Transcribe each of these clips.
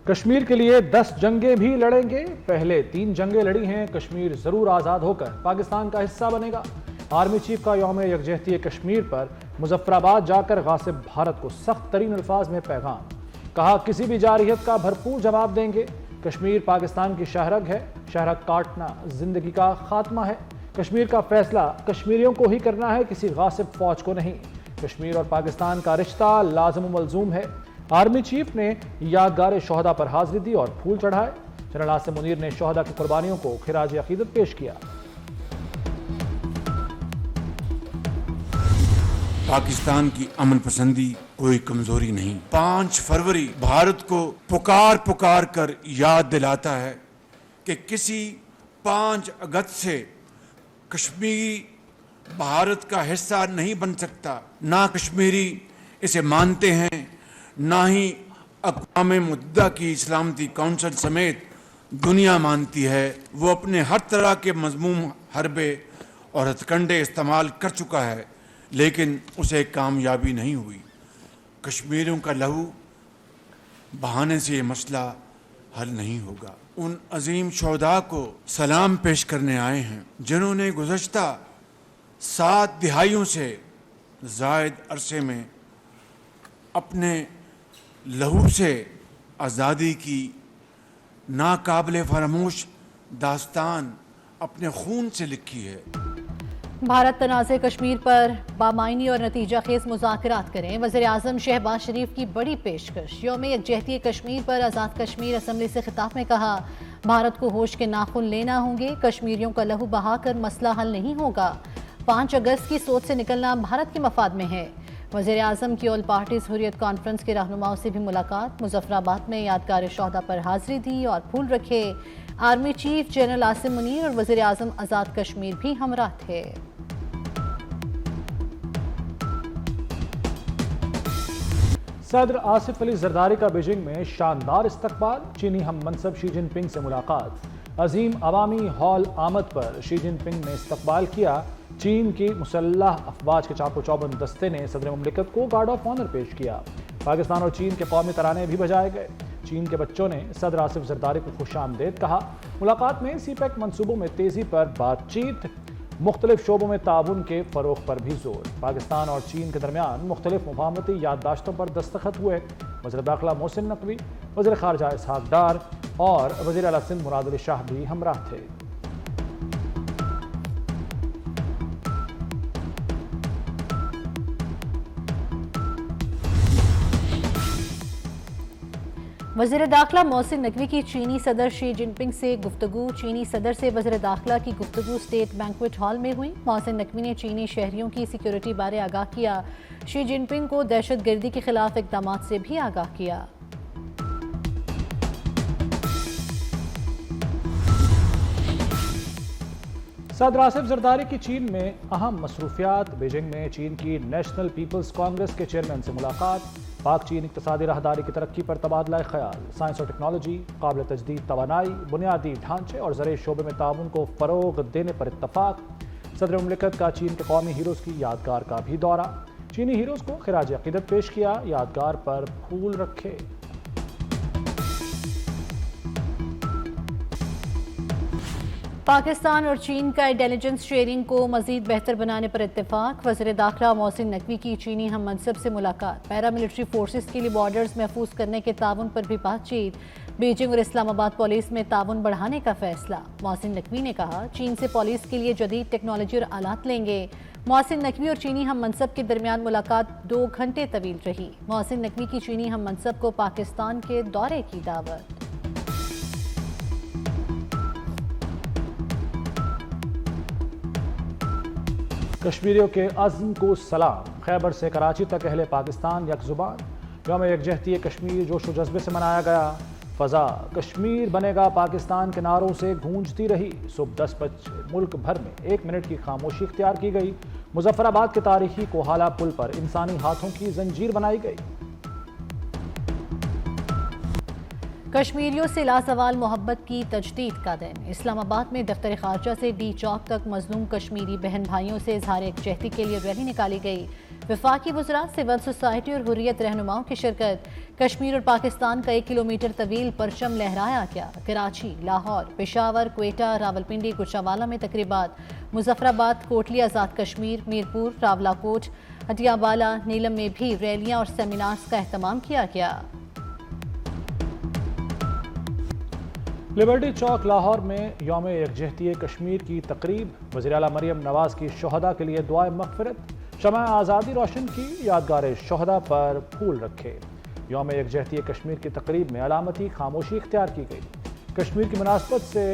कश्मीर के लिए 10 जंगें भी लड़ेंगे। पहले 3 जंगें लड़ी हैं, कश्मीर जरूर आजाद होकर पाकिस्तान का हिस्सा बनेगा। आर्मी चीफ का यौम यकजहती कश्मीर पर मुजफ्फराबाद जाकर गासिब भारत को सख्त तरीन अल्फाज में पैगाम। कहा किसी भी जारहियत का भरपूर जवाब देंगे। कश्मीर पाकिस्तान की शहरग है, शहरग काटना जिंदगी का खात्मा है। कश्मीर का फैसला कश्मीरियों को ही करना है, किसी गासिब फौज को नहीं। कश्मीर और पाकिस्तान का रिश्ता लाज़िम व मलजूम है। आर्मी चीफ ने यादगार शोहदा पर हाजिरी दी और फूल चढ़ाए। जनरल आसिम मुनीर ने शोहदा की कुर्बानियों को खिराज अकीदत पेश किया। पाकिस्तान की अमन पसंदी कोई कमजोरी नहीं। 5 फरवरी भारत को पुकार पुकार कर याद दिलाता है कि किसी 5 अगस्त से कश्मीर भारत का हिस्सा नहीं बन सकता। ना कश्मीरी इसे मानते हैं, ना ही अक़वाम मुत्तहिदा की सलामती काउंसिल समेत दुनिया मानती है। वो अपने हर तरह के मज़मूम हरबे और हथकंडे इस्तेमाल कर चुका है, लेकिन उसे कामयाबी नहीं हुई। कश्मीरियों का लहू बहाने से ये मसला हल नहीं होगा। उन अजीम शोहदा को सलाम पेश करने आए हैं जिन्होंने गुज़श्ता 7 दिहाइयों से ज़ायद अरसे में अपने लहू से आज़ादी की नाकाबिले फरामोश दास्तान अपने खून से लिखी है। भारत तनाज़े कश्मीर पर बामायनी और नतीजा खेज मुज़ाकरात करें। वज़ीर आज़म शहबाज शरीफ की बड़ी पेशकश। यौम यकजहती कश्मीर पर आज़ाद कश्मीर असम्बली से खिताब में कहा, भारत को होश के नाखून लेना होंगे। कश्मीरियों का लहू बहाकर मसला हल नहीं होगा। 5 अगस्त की सोच से निकलना भारत के मफाद में है। वज़ीर आज़म की ऑल पार्टीज हुर्रियत कॉन्फ्रेंस के रहनुमाओं से भी मुलाकात। मुजफ्फराबाद में यादगार शोहदा पर हाजिरी दी और फूल रखे। Army chief general Asim Munir और वज़ीर आज़म आज़ाद कश्मीर भी हमराह थे। सदर आसिफ अली जरदारी का बीजिंग में शानदार इस्तकबाल। चीनी हम मनसब शी जिनपिंग से मुलाकात। अजीम अवामी हॉल आमद पर शी जिनपिंग ने इस्तकबाल किया। चीन की मुसल्लह अफवाज के चाको चौबंद दस्ते ने सदर मुमलिकत को गार्ड ऑफ ऑनर पेश किया। पाकिस्तान और चीन के कौमी तराने भी बजाए गए। चीन के बच्चों ने सदर आसिफ जरदारी को खुशामदेद कहा। मुलाकात में सीपैक मनसूबों में तेजी पर बातचीत, मुख्तलिफ शोबों में ताउन के फरोग पर भी जोर। पाकिस्तान और चीन के दरमियान मुख्तलिफ मुफाहमती याददाश्तों पर दस्तखत हुए। वज़ीर दाखिला मोहसिन नकवी, वज़ीर ख़ारजा इसहाक डार और वज़ीर आला सिंध मुराद अली शाह भी हमराह थे। वज़ीर दाखिला मोहसिन नकवी की चीनी सदर शी जिनपिंग से गुफ्तगू। चीनी सदर से वज़ीर दाखिला की गुफ्तगू स्टेट बैंक्वेट हॉल में हुई। मोहसिन नकवी ने चीनी शहरियों की सिक्योरिटी बारे आगाह किया। शी जिनपिंग को दहशत गर्दी के खिलाफ इक़दाम से भी आगाह किया। सदर आसिफ जरदारी की चीन में अहम मसरूफियात। बीजिंग में चीन की नेशनल पीपल्स कांग्रेस के चेयरमैन से मुलाकात। पाक चीन इक़्तिसादी राहदारी की तरक्की पर तबादला ख्याल। साइंस और टेक्नोलॉजी, काबिल तजदीद तवानाई, बुनियादी ढांचे और ज़राई शोबे में ताउन को फ़रोग़ देने पर इत्तफ़ाक़। सदर मुमलिकत का चीन के कौमी हीरोज़ की यादगार का भी दौरा। चीनी हीरोज़ को खिराज अक़ीदत पेश किया, यादगार पर फूल रखे। पाकिस्तान और चीन का इंटेलिजेंस शेयरिंग को मजीद बेहतर बनाने पर इत्तेफाक। वज़ीर दाखिला मोहसिन नकवी की चीनी हम मनसब से मुलाकात। पैरामिलिट्री फोर्सेस के लिए बॉर्डर्स महफूज करने के ताउन पर भी बातचीत। बीजिंग और इस्लामाबाद पुलिस में ताउन बढ़ाने का फैसला। मोहसिन नकवी ने कहा, चीन से पुलिस के लिए जदीद टेक्नोलॉजी और आलात लेंगे। मोहसिन नकवी और चीनी हम मनसब के दरमियान मुलाकात 2 घंटे तवील रही। मोहसिन नकवी की चीनी हम मनसब को पाकिस्तान के दौरे की दावत। कश्मीरियों के अज़्म को सलाम। खैबर से कराची तक अहले पाकिस्तान यकजुबान। यौम यकजहती कश्मीर जोश व जज्बे से मनाया गया। फ़ज़ा कश्मीर बनेगा पाकिस्तान के नारों से गूंजती रही। सुबह 10 बजे मुल्क भर में 1 मिनट की खामोशी इख्तियार की गई। मुजफ्फराबाद के तारीखी कोहाला पुल पर इंसानी हाथों की जंजीर बनाई गई। कश्मीरियों से लासवाल मोहब्बत की तजदीद का दिन। इस्लामाबाद में दफ्तर खारजा से डी चौक तक मजलूम कश्मीरी बहन भाइयों से इजहार यकजहती के लिए रैली निकाली गई। वफाकी वज़रा, सिविल सोसाइटी और हुर्रियत रहनुमाओं की शिरकत। कश्मीर और पाकिस्तान का 1 किलोमीटर तवील परचम लहराया गया। कराची, लाहौर, पेशावर, क्वेटा, रावलपिंडी, गुजरांवाला में तकरीबात। मुजफ्फराबाद, कोटली, आज़ाद कश्मीर, मीरपुर, रावलाकोट, हटियावाला, नीलम में भी रैलियां और सेमिनार्स का एहतमाम किया गया। लिबर्टी चौक लाहौर में यौम यकजहती कश्मीर की तकरीब। वज़ीर आला मरियम नवाज की शोहदा के लिए दुआए मग़फ़िरत। शमा आज़ादी रोशन की, यादगार शोहदा पर फूल रखे। यौम यकजहती कश्मीर की तकरीब में अलामती खामोशी इख्तियार की गई। कश्मीर की मुनासबत से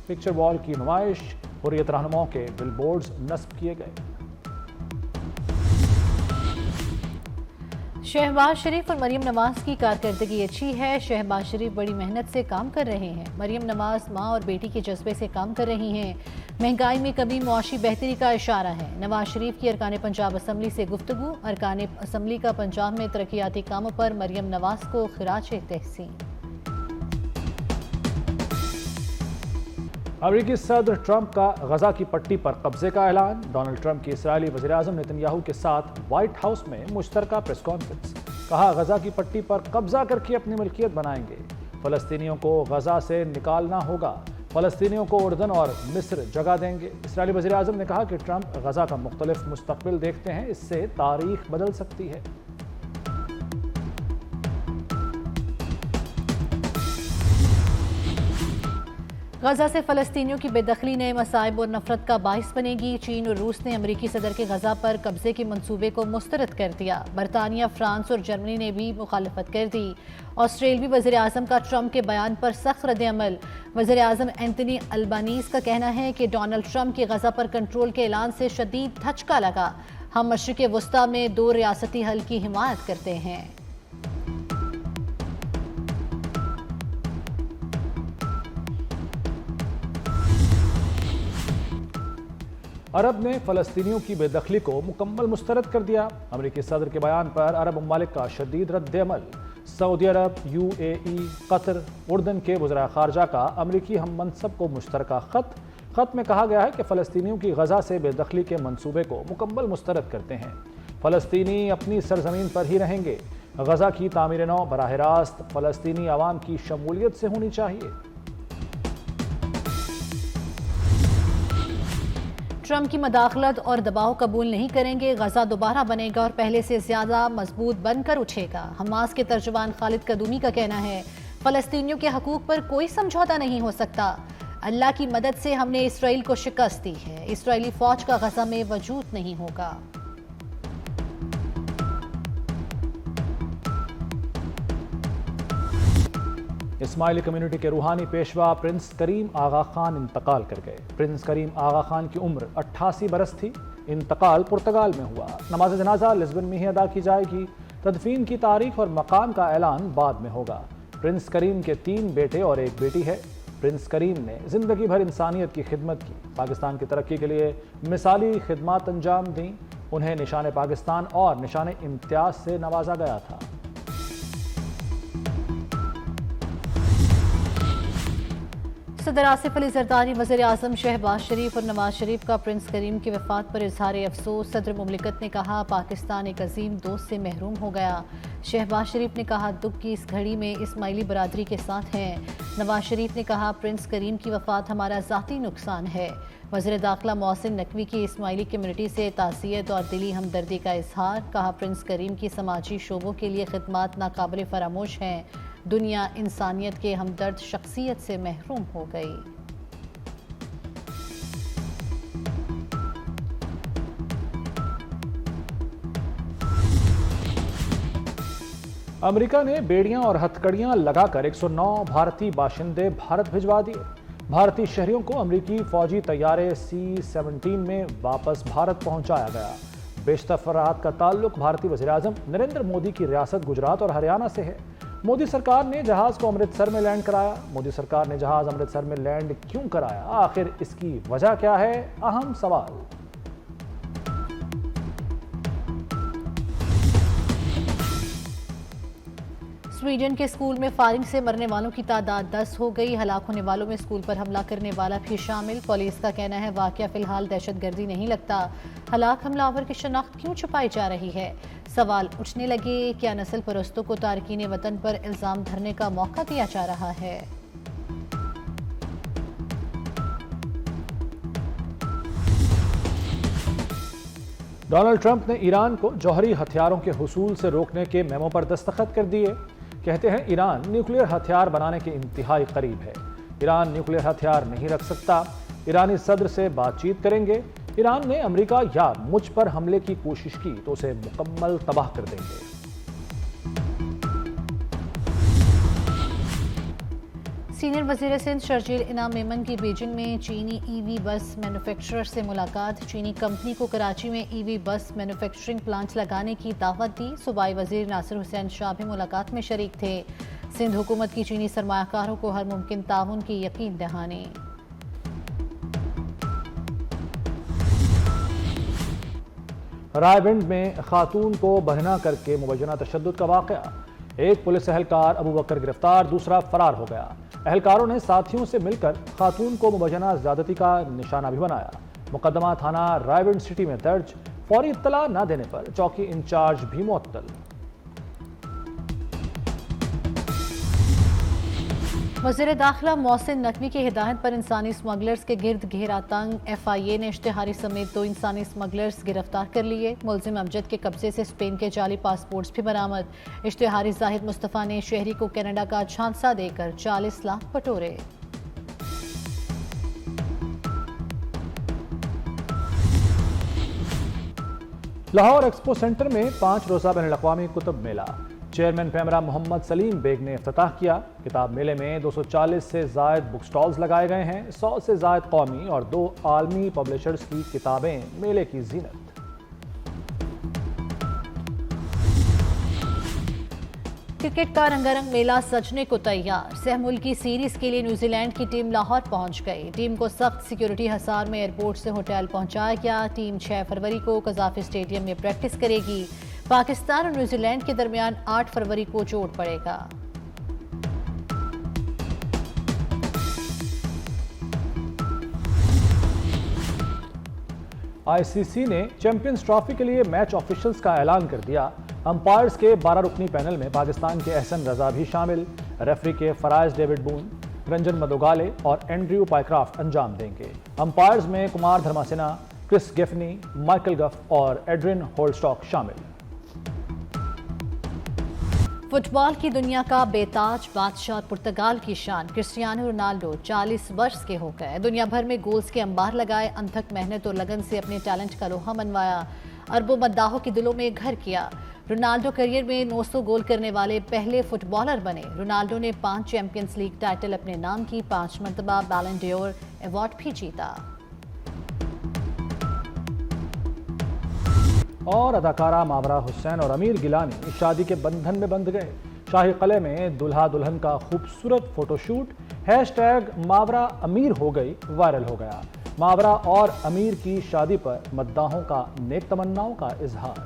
पिक्चर वॉल की नुमाइश, हुर्रियत रहनुमाओं के बिलबोर्ड्स नस्ब किए गए। शहबाज शरीफ और मरियम नवाज की कारकर्दगी अच्छी है। शहबाज शरीफ बड़ी मेहनत से काम कर रहे हैं। मरियम नवाज माँ और बेटी के जज्बे से काम कर रही हैं। महंगाई में कभी मुआशी बेहतरी का इशारा है। नवाज शरीफ की अरकान पंजाब असम्बली से गुफ्तगू। अरकान असम्बली का पंजाब में तरक्याती कामों पर मरियम नवाज को खिराज तहसीन। अमेरिकी सदर ट्रंप का गजा की पट्टी पर कब्जे का ऐलान। डोनाल्ड ट्रंप की इसराइली वज़ीर-ए-आज़म नेतन्याहू के साथ व्हाइट हाउस में मुश्तरका प्रेस कॉन्फ्रेंस। कहा, गजा की पट्टी पर कब्जा करके अपनी मिल्कियत बनाएंगे। फ़लस्तीनियों को गजा से निकालना होगा। फ़लस्तीनियों को उर्दन और मिस्र जगह देंगे। इसराइली वज़ीर-ए-आज़म ने कहा कि ट्रंप गजा का मुख्तलिफ मुस्तकबिल देखते हैं, इससे तारीख बदल सकती है। गजा से फ़लस्तीनियों की बेदखली नए मसाइब और नफरत का बाइस बनेगी। चीन और रूस ने अमरीकी सदर के गजा पर कब्जे के मंसूबे को मुस्तरद कर दिया। बरतानिया, फ्रांस और जर्मनी ने भी मुखालफत कर दी। ऑस्ट्रेलियावी वज़ीर आज़म का ट्रंप के बयान पर सख्त रद्द-ए-अमल। वज़ीर आज़म एंथनी अल्बानीज़ का कहना है कि डोनाल्ड ट्रंप के गजा पर कंट्रोल के ऐलान से शदीद धचका लगा। हम मशरिक़ वस्ता में 2 रियासती हल की हिमायत करते हैं। अरब ने फ़लस्तीनियों की बेदखली को मुकम्मल मुस्तरद कर दिया। अमरीकी सदर के बयान पर अरब ममालिक का शदीद रद्द-ए-अमल। सऊदी अरब, UAE, कतर, उर्दन के वज़रा ख़ारजा का अमरीकी हम मनसब को मुश्तरका ख़त में कहा गया है कि फ़लस्तीनियों की गजा से बेदखली के मंसूबे को मुकम्मल मुस्तरद करते हैं। फ़लस्तीनी अपनी सरजमीन पर ही रहेंगे। गजा की तामीर नौ बराह रास्त फ़लस्तीनी अवाम की शमूलियत से होनी चाहिए। ट्रंप की मदाखलत और दबाव कबूल नहीं करेंगे। गजा दोबारा बनेगा और पहले से ज्यादा मजबूत बनकर उठेगा। हमास के तर्जुमान खालिद कदूमी का कहना है, फ़लस्तीनियों के हकूक पर कोई समझौता नहीं हो सकता। अल्लाह की मदद से हमने इसराइल को शिकस्त दी है। इसराइली फौज का गजा में वजूद नहीं होगा। इस्माइली कम्युनिटी के रूहानी पेशवा प्रिंस करीम आगा खान इंतकाल कर गए। प्रिंस करीम आगा खान की उम्र 88 बरस थी। इंतकाल पुर्तगाल में हुआ। नमाज जनाजा लिस्बन में ही अदा की जाएगी। तदफीन की तारीख और मकाम का ऐलान बाद में होगा। प्रिंस करीम के 3 बेटे और 1 बेटी है। प्रिंस करीम ने जिंदगी भर इंसानियत की खिदमत की। पाकिस्तान की तरक्की के लिए मिसाली खिदमत अंजाम दी। उन्हें निशान पाकिस्तान और निशान इम्तियाज से नवाजा गया था। सदर आसिफ अली जरदारी, वज़ीर आज़म शहबाज शरीफ और नवाज शरीफ का प्रिंस करीम की वफ़ात पर इजहार अफसोस। सदर मुमलिकत ने कहा, पाकिस्तान एक अजीम दोस्त से महरूम हो गया। शहबाज शरीफ ने कहा, दुख की इस घड़ी में इस्माइली बरादरी के साथ हैं। नवाज शरीफ ने कहा, प्रिंस करीम की वफ़ात हमारा ज़ाती नुकसान है। वज़ीर दाखिला मोहसिन नकवी की इस्माइली कम्युनिटी से ताज़ियत और दिली हमदर्दी का इजहार। कहा, प्रिंस करीम की समाजी शोबों के लिए खिदमत नाकाबिल फरामोश हैं। दुनिया इंसानियत के हमदर्द शख्सियत से महरूम हो गई। अमेरिका ने बेड़ियां और हथकड़ियां लगाकर 109 भारतीय बाशिंदे भारत भिजवा दिए। भारतीय शहरियों को अमेरिकी फौजी तैयारे C-17 में वापस भारत पहुंचाया गया। बेशतर अफराद का ताल्लुक भारतीय वज़ीर-ए-आज़म नरेंद्र मोदी की रियासत गुजरात और हरियाणा से है। मोदी सरकार ने जहाज को अमृतसर में लैंड कराया। मोदी सरकार ने जहाज अमृतसर में लैंड क्यों कराया, आखिर इसकी वजह क्या है, अहम सवाल। स्वीडन के स्कूल में फायरिंग से मरने वालों की तादाद 10 हो गई। हलाक होने वालों में स्कूल पर हमला करने वाला भी शामिल। पुलिस का कहना है वाकया फिलहाल दहशतगर्दी नहीं लगता। हलाक हमलावर की शनाख्त क्यों छुपाई जा रही है? सवाल उठने लगे, क्या नस्ल परस्तों को तारकीन वतन पर इल्जाम धरने का मौका दिया जा रहा है? डोनाल्ड ट्रंप ने ईरान को जौहरी हथियारों के हुसूल से रोकने के मेमो पर दस्तखत कर दिए। कहते हैं ईरान न्यूक्लियर हथियार बनाने के इंतहाई करीब है। ईरान न्यूक्लियर हथियार नहीं रख सकता। ईरानी सदर से बातचीत करेंगे। ईरान ने अमेरिका या मुझ पर हमले की कोशिश की तो उसे मुकम्मल तबाह कर देंगे। सीनियर वजीर सिंध शर्जील इनाम मेमन की बीजिंग में चीनी ईवी बस मैन्युफैक्चरर से मुलाकात। चीनी कंपनी को कराची में ईवी बस मैन्युफैक्चरिंग प्लांट लगाने की दावत दी। सूबाई वजीर नासिर हुसैन शाह भी मुलाकात में शरीक थे। सिंध हुकूमत की चीनी सरमायाकारों को हर मुमकिन ताउन की यकीन दहानी। रायविंड में खातून को बहना करके मुबैना तशद्दुद का वाक़या। एक पुलिस एहलकार अबू बकर गिरफ्तार, दूसरा फरार हो गया। एहलकारों ने साथियों से मिलकर खातून को मुबैना ज़्यादती का निशाना भी बनाया। मुकदमा थाना रायविंड सिटी में दर्ज। फौरी इत्तला न देने पर चौकी इंचार्ज भी मुअत्तल। वज़ीर दाखिला मोहसिन नकवी की हिदायत पर इंसानी स्मगलर्स के गिर्द घेरा तंग। FIA ने इश्तिहारी समेत 2 इंसानी स्मगलर्स गिरफ्तार कर लिए। मुलजिम अमजद के कब्जे से स्पेन के जाली पासपोर्ट्स भी बरामद। इश्तिहारी जाहिद मुस्तफ़ा ने शहरी को कनाडा का झांसा देकर 40 लाख बटोरे। लाहौर एक्सपो सेंटर में 5 रोज़ा बैनुल-अक़वामी कुतुब मेला। चेयरमैन पैमरा मोहम्मद सलीम बेग ने इफ्तिताह किया। किताब मेले में 240 से ज़ायद बुक स्टॉल्स लगाए गए हैं। 100 से ज़ायद कौमी और 2 आलमी पब्लिशर्स की किताबें मेले की जीनत। क्रिकेट का रंगारंग मेला सजने को तैयार। सहमुल्की सीरीज के लिए न्यूजीलैंड की टीम लाहौर पहुंच गई। टीम को सख्त सिक्योरिटी हिसार में एयरपोर्ट से होटल पहुंचाया गया। टीम 6 फरवरी को कज़ाफ़ी स्टेडियम में प्रैक्टिस करेगी। पाकिस्तान और न्यूजीलैंड के दरमियान 8 फरवरी को जोड़ पड़ेगा। ICC ने चैंपियंस ट्रॉफी के लिए मैच ऑफिशियल्स का ऐलान कर दिया। अंपायर्स के 12 रुकनी पैनल में पाकिस्तान के एहसन रजा भी शामिल। रेफरी के फराज डेविड बून, रंजन मदोगाले और एंड्रयू पाइक्राफ्ट अंजाम देंगे। अंपायर्स में कुमार धर्मासेना, क्रिस गेफनी, माइकल गफ और एड्रिन होल्स्टॉक शामिल। फुटबॉल की दुनिया का बेताज बादशाह और पुर्तगाल की शान क्रिस्टियानो रोनाल्डो 40 वर्ष के हो गए। दुनिया भर में गोल्स के अंबार लगाए। अनथक मेहनत और लगन से अपने टैलेंट का लोहा मनवाया। अरबों मद्दाहों के दिलों में घर किया। रोनाल्डो करियर में 900 गोल करने वाले पहले फुटबॉलर बने। रोनाल्डो ने 5 चैंपियंस लीग टाइटल अपने नाम की, 5 मरतबा बैलन ड'ओर अवार्ड भी जीता। और अदाकारा मावरा हुसैन और अमीर गिलानी शादी के बंधन में बंध गए। शाही कले में दुल्हा दुल्हन का खूबसूरत फोटोशूट #मावरा अमीर हो गई वायरल हो गया। मावरा और अमीर की शादी पर मद्दाहों का नेक तमन्नाओं का इजहार।